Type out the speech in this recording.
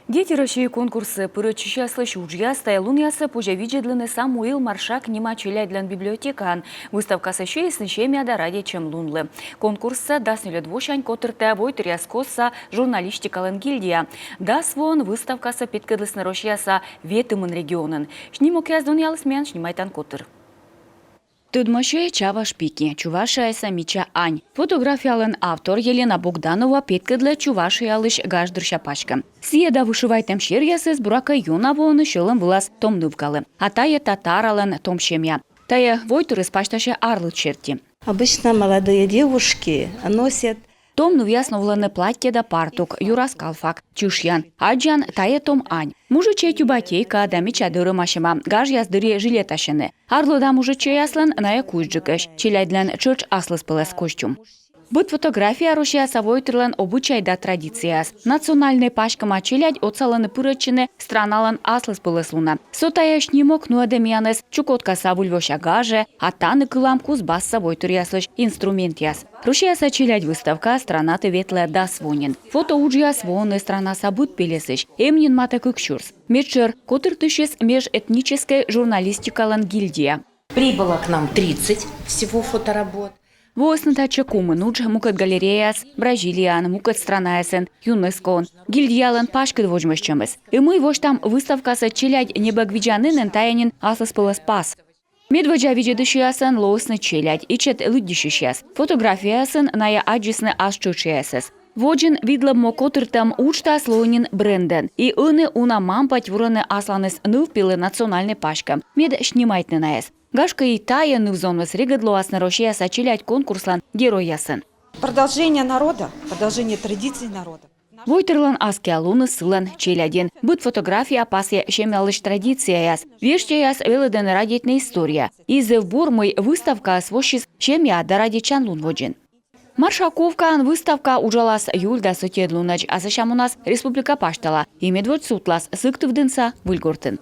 Дети России конкурсы пырычищаслы шуджьяс тайлуньясы пожавиджедлыны Самуил Маршак нима челяйдлен библиотекан. Выставкасы шеесны шемяда ради чем лунлы. Конкурсы даснилет двушань котырта войтряскоса журналистикален гильдия. Дас вон выставкасы питкадлысны Россияса ветымын регионын. Шнимок яздуньялысмен шнимайтан котыр. Тудмаше Чава Шпики, Чувашияса Мича Ань. Фотографиялын автор Елена Богданова петкадле Чувашиялыш гаждырша пачка. Сиеда вышивайтем шерьясы с бурака юнавоны шелым влас том нывкалы. А тая татаралын том шемья. Тая войтур из пашташе арлы черти. Обычно молодые девушки носят Том нувясновланы платье да партук, юрас калфак, чушьян, аджан тая том ань. Мужичей тюбатейка да мича дыры машима, гаж яздыре жилеташыны. Арлы да мужичей аслан ная куйджикаш, челяйдлен чырч аслыс пылес костюм. Быт фотография Россия савойтырлан обычай да традицияс. Национальный пашкама челядь оцаланы пырычыны страналан аслыс пылес луна. Сотаяш немок нуадемианес чукотка савульвоша гаже, а таны кылам кузбас савойтыряслыш инструмент яс. Россия челядь выставка странаты ветлая да свонин. Фото уджьяс воны страна сабыт пелесыш. Эмнин мата кыкшурс. Мечер котыртышес межэтнической журналистикалан гильдия. Прибыло к нам 30 всего фоторабот. Воснатача кумынудж мукат галереяс, Бразилиян, мукат странаясын, ЮНЕСКО, гильдиялан пашкыд вожмышчымыз. И мы вош там выставкасы челядь небагвиджанынын таянин аслыс пылыс пас. Медваджа виджедышиясын лоусны челядь, ичет лыддишищас. Фотографиясын ная аджисны асчучиясыз. Воджин видлым мокотыртам учта слоунин бренден. И ыны уна мампать вураны асланыс нывпилы национальный пашка. Мед шнимайтны наес. Гашка и тая нывзонвас регадлуасны Россия сачелять конкурслан героясын. Продолжение народа, продолжение традиций народа. Войтерлан аски алуны сылан челяден. Быт фотография пасе шемялыш традицияяс. Вештяяс веледен радетна история. Изы в бурмой выставка свощис шемя да радичан лун воджин. Маршаковкан выставка ужалас юльда сотедлунач, а сашам у нас республика паштала. И медводь сутлас сыктывдынса вульгортын.